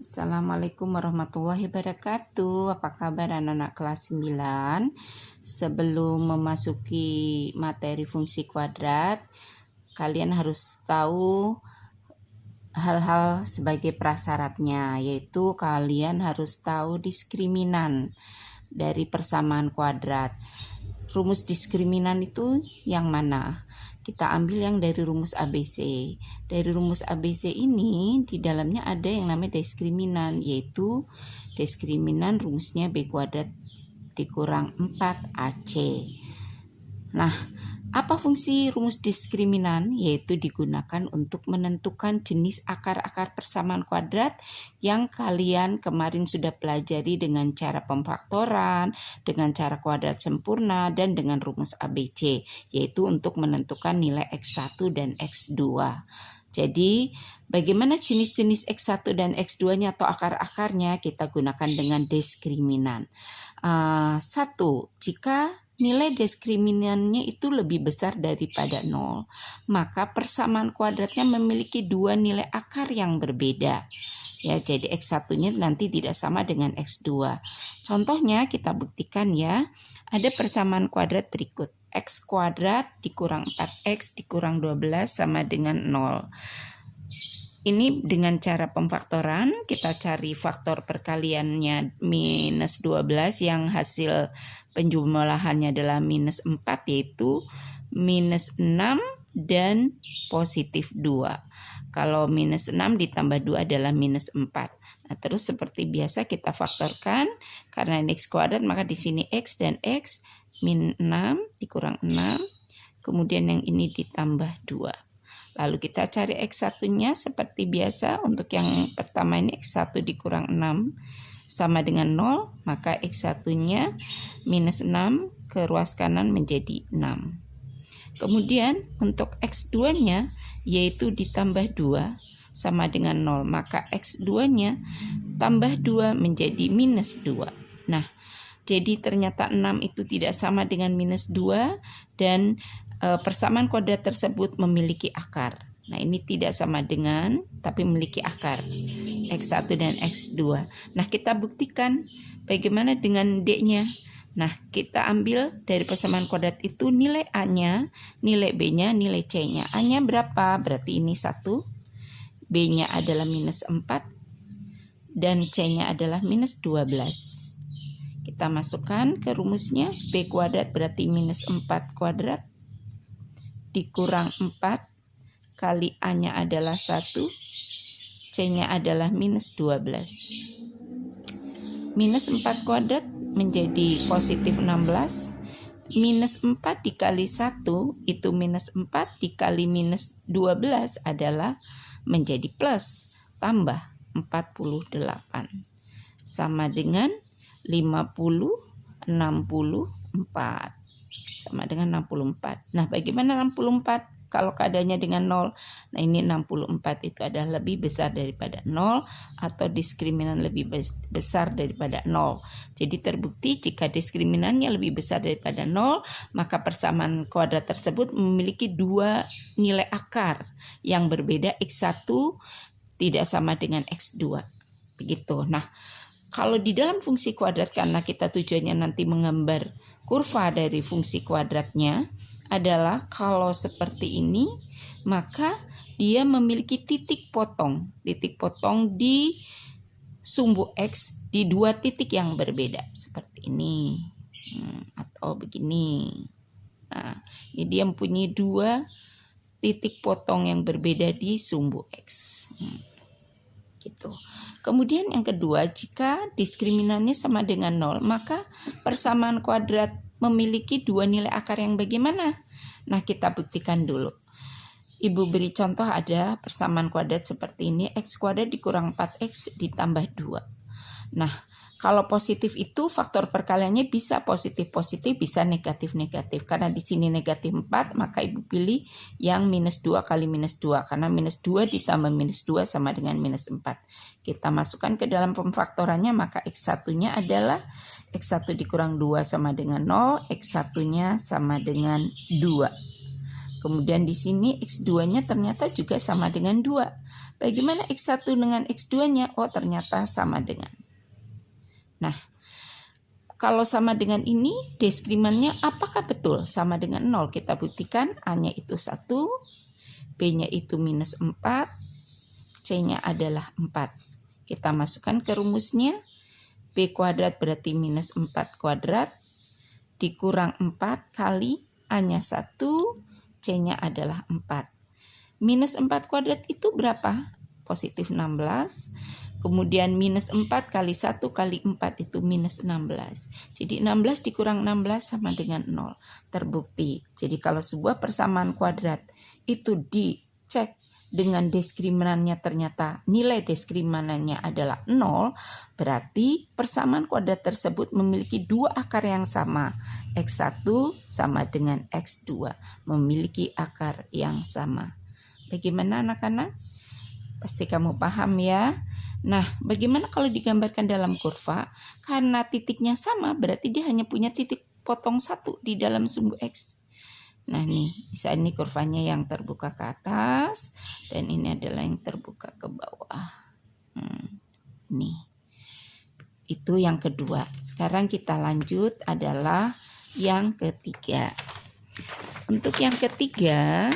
Assalamualaikum warahmatullahi wabarakatuh. Apa kabar anak-anak kelas 9? Sebelum memasuki materi fungsi kuadrat, kalian harus tahu hal-hal sebagai prasyaratnya, yaitu kalian harus tahu diskriminan dari persamaan kuadrat. Rumus diskriminan itu yang mana? Kita ambil yang dari rumus ABC. Dari rumus ABC ini di dalamnya ada yang namanya diskriminan, yaitu diskriminan rumusnya B kuadrat dikurang 4AC. Nah, apa fungsi rumus diskriminan? Yaitu digunakan untuk menentukan jenis akar-akar persamaan kuadrat yang kalian kemarin sudah pelajari dengan cara pemfaktoran, dengan cara kuadrat sempurna, dan dengan rumus ABC, yaitu untuk menentukan nilai X1 dan X2. Jadi, bagaimana jenis-jenis X1 dan X2-nya atau akar-akarnya kita gunakan dengan diskriminan. 1. Jika nilai diskriminannya itu lebih besar daripada 0, maka persamaan kuadratnya memiliki dua nilai akar yang berbeda. Ya, jadi X1-nya nanti tidak sama dengan X2. Contohnya kita buktikan ya. Ada persamaan kuadrat berikut. X kuadrat dikurang 4X dikurang 12 sama dengan 0. Ini dengan cara pemfaktoran, kita cari faktor perkaliannya minus 12 yang hasil penjumlahannya adalah minus 4, yaitu minus 6 dan positif 2. Kalau minus 6 ditambah 2 adalah minus 4. Nah, terus seperti biasa kita faktorkan, karena ini X kuadrat maka di sini X dan X min 6 dikurang 6, kemudian yang ini ditambah 2. Lalu kita cari X1-nya seperti biasa. Untuk yang pertama ini X1 dikurang 6 sama dengan 0, maka X1-nya minus 6 ke ruas kanan menjadi 6. Kemudian untuk X2-nya yaitu ditambah 2 sama dengan 0, maka X2-nya tambah 2 menjadi minus 2. Nah, jadi ternyata 6 itu tidak sama dengan minus 2 dan persamaan kuadrat tersebut memiliki akar. Nah, ini tidak sama dengan, tapi memiliki akar. X1 dan X2. Nah, kita buktikan bagaimana dengan D-nya. Nah, kita ambil dari persamaan kuadrat itu nilai A-nya, nilai B-nya, nilai C-nya. A-nya berapa? Berarti ini 1. B-nya adalah minus 4. Dan C-nya adalah minus 12. Kita masukkan ke rumusnya. B kuadrat berarti minus 4 kuadrat dikurang 4 kali A-nya adalah 1, C-nya adalah minus 12. Minus 4 kuadrat menjadi positif 16. Minus 4 dikali 1 itu minus 4 dikali minus 12 adalah menjadi plus, tambah 48. Sama dengan 64. Sama dengan 64. Nah, bagaimana 64 kalau keadaannya dengan 0? Nah, ini 64 itu adalah lebih besar daripada 0 atau diskriminan lebih besar daripada 0. Jadi terbukti jika diskriminannya lebih besar daripada 0, maka persamaan kuadrat tersebut memiliki dua nilai akar yang berbeda. X1 tidak sama dengan X2. Begitu. Nah, kalau di dalam fungsi kuadrat, karena kita tujuannya nanti menggambar kurva dari fungsi kuadratnya, adalah kalau seperti ini, maka dia memiliki titik potong di sumbu X di dua titik yang berbeda, seperti ini atau begini. Nah, ini dia mempunyai dua titik potong yang berbeda di sumbu X. Gitu. Kemudian yang kedua, jika diskriminannya sama dengan 0, maka persamaan kuadrat memiliki dua nilai akar yang bagaimana? Nah, kita buktikan dulu. Ibu beri contoh, ada persamaan kuadrat seperti ini, X kuadrat dikurang 4X ditambah 2. Nah, kalau positif itu faktor perkaliannya bisa positif-positif, bisa negatif-negatif. Karena di sini negatif 4, maka ibu pilih yang minus 2 kali minus 2. Karena minus 2 ditambah minus 2 sama dengan minus 4. Kita masukkan ke dalam pemfaktorannya, maka X1-nya adalah X1 dikurang 2 sama dengan 0, X1-nya sama dengan 2. Kemudian di sini X2-nya ternyata juga sama dengan 2. Bagaimana X1 dengan X2-nya? Oh, ternyata sama dengan. Nah, kalau sama dengan ini, deskrimannya apakah betul sama dengan 0? Kita buktikan, A-nya itu 1, B-nya itu minus 4, C-nya adalah 4. Kita masukkan ke rumusnya, B kuadrat berarti minus 4 kuadrat, dikurang 4 kali A-nya 1, C-nya adalah 4. Minus 4 kuadrat itu berapa? Positif 16. Kemudian minus 4 kali 1 kali 4 itu minus 16. Jadi 16 dikurang 16 sama dengan 0. Terbukti. Jadi kalau sebuah persamaan kuadrat itu dicek dengan diskriminannya ternyata nilai diskriminannya adalah 0, berarti persamaan kuadrat tersebut memiliki dua akar yang sama. X1 sama dengan X2, memiliki akar yang sama. Bagaimana anak-anak? Pasti kamu paham ya. Nah, bagaimana kalau digambarkan dalam kurva? Karena titiknya sama, berarti dia hanya punya titik potong satu di dalam sumbu X. Nah nih, bisa ini kurvanya yang terbuka ke atas, dan ini adalah yang terbuka ke bawah. Nih, itu yang kedua. Sekarang kita lanjut adalah yang ketiga. Untuk yang ketiga,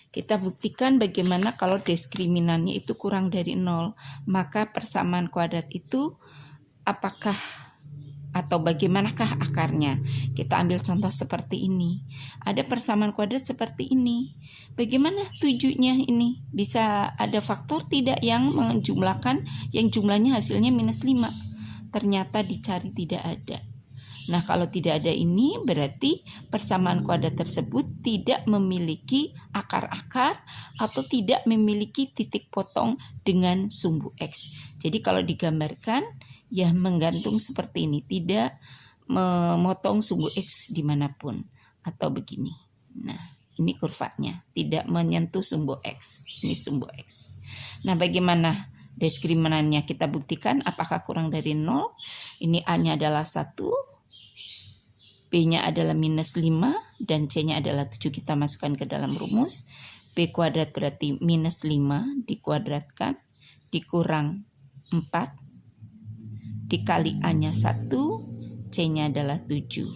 kita buktikan bagaimana kalau diskriminannya itu kurang dari 0. Maka persamaan kuadrat itu apakah atau bagaimanakah akarnya? Kita ambil contoh seperti ini. Ada persamaan kuadrat seperti ini. Bagaimana tujuhnya ini? Bisa ada faktor tidak yang menjumlahkan yang jumlahnya hasilnya minus 5? Ternyata dicari tidak ada. Nah, kalau tidak ada ini berarti persamaan kuadrat tersebut tidak memiliki akar-akar atau tidak memiliki titik potong dengan sumbu X. Jadi kalau digambarkan ya menggantung seperti ini, tidak memotong sumbu X dimanapun atau begini. Nah, ini kurvanya, tidak menyentuh sumbu X. Ini sumbu X. Nah, bagaimana diskriminannya? Kita buktikan apakah kurang dari 0. Ini A-nya adalah 1, B-nya adalah minus 5, dan C-nya adalah 7. Kita masukkan ke dalam rumus. B kuadrat berarti minus 5 dikuadratkan, dikurang 4, dikali A-nya 1, C-nya adalah 7.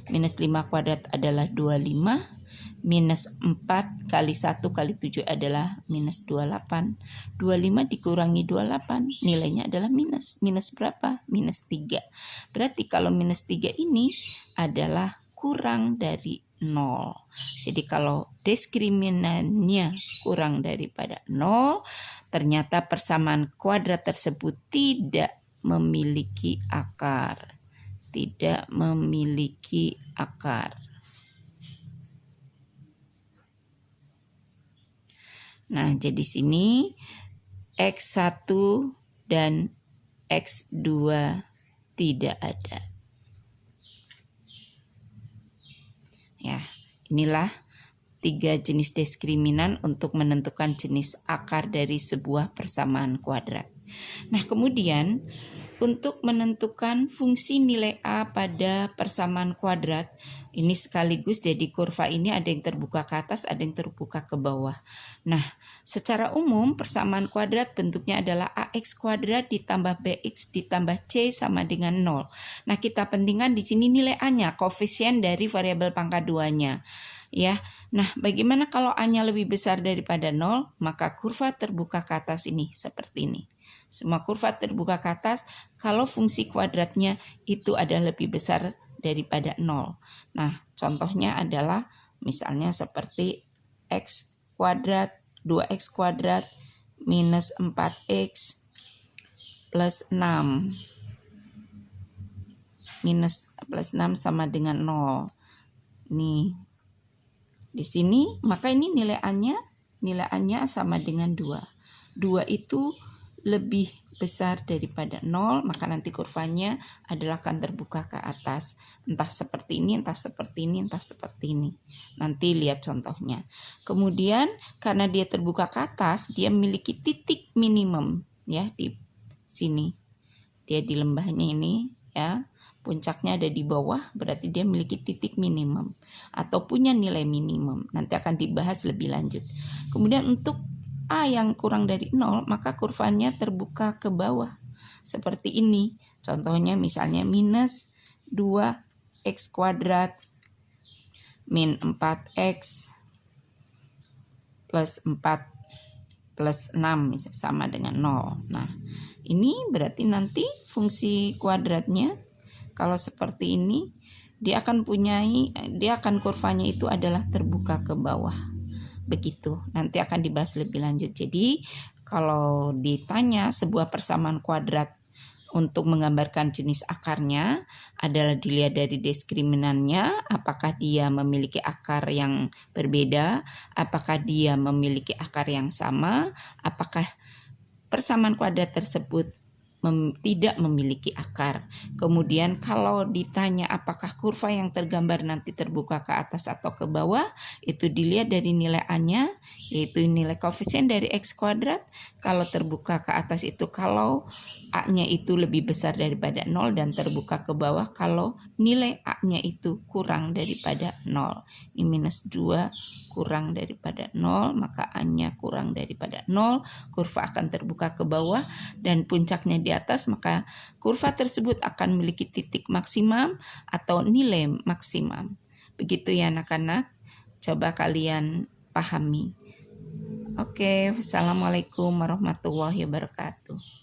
Minus 5 kuadrat adalah 25, minus 4 kali 1 kali 7 adalah minus 28. 25 dikurangi 28, nilainya adalah minus. Minus berapa? Minus 3. Berarti kalau minus 3 ini adalah kurang dari 0. Jadi kalau diskriminannya kurang daripada 0, ternyata persamaan kuadrat tersebut tidak memiliki akar. Tidak memiliki akar. Nah, jadi sini X1 dan X2 tidak ada. Ya, inilah 3 jenis diskriminan untuk menentukan jenis akar dari sebuah persamaan kuadrat. Nah, kemudian untuk menentukan fungsi nilai A pada persamaan kuadrat, ini sekaligus jadi kurva ini ada yang terbuka ke atas, ada yang terbuka ke bawah. Nah, secara umum persamaan kuadrat bentuknya adalah AX kuadrat ditambah BX ditambah C sama dengan 0. Nah, kita pentingkan di sini nilai A-nya, koefisien dari variabel pangkat 2-nya. Ya. Nah, bagaimana kalau A-nya lebih besar daripada 0? Maka kurva terbuka ke atas ini seperti ini. Semua kurva terbuka ke atas kalau fungsi kuadratnya itu ada lebih besar daripada 0. Nah, contohnya adalah misalnya seperti X kuadrat, 2X kuadrat, minus 4X, plus 6. Minus plus 6 sama dengan 0. Nih, di sini, maka ini nilai A-nya sama dengan 2. 2 itu lebih besar daripada 0, maka nanti kurvanya adalah akan terbuka ke atas. Entah seperti ini, entah seperti ini, entah seperti ini. Nanti lihat contohnya. Kemudian karena dia terbuka ke atas, dia memiliki titik minimum ya di sini. Dia di lembahnya ini ya. puncaknya ada di bawah, berarti dia memiliki titik minimum atau punya nilai minimum. Nanti akan dibahas lebih lanjut. Kemudian untuk A yang kurang dari 0, maka kurvanya terbuka ke bawah. Seperti ini. Contohnya misalnya minus 2x kuadrat min 4x plus 4 plus 6 sama dengan 0. Nah, ini berarti nanti fungsi kuadratnya kalau seperti ini dia akan kurvanya itu adalah terbuka ke bawah. Begitu. Nanti akan dibahas lebih lanjut. Jadi, kalau ditanya sebuah persamaan kuadrat untuk menggambarkan jenis akarnya adalah dilihat dari diskriminannya, apakah dia memiliki akar yang berbeda, apakah dia memiliki akar yang sama, apakah persamaan kuadrat tersebut tidak memiliki akar. Kemudian kalau ditanya apakah kurva yang tergambar nanti terbuka ke atas atau ke bawah, itu dilihat dari nilai A-nya, yaitu nilai koefisien dari X kuadrat. Kalau terbuka ke atas itu kalau A-nya itu lebih besar daripada 0, dan terbuka ke bawah kalau nilai A-nya itu kurang daripada 0. Ini minus 2 kurang daripada 0, maka A-nya kurang daripada 0, kurva akan terbuka ke bawah dan puncaknya di atas, maka kurva tersebut akan memiliki titik maksimum atau nilai maksimum. Begitu ya anak-anak, coba kalian pahami. Oke, wassalamualaikum warahmatullahi wabarakatuh.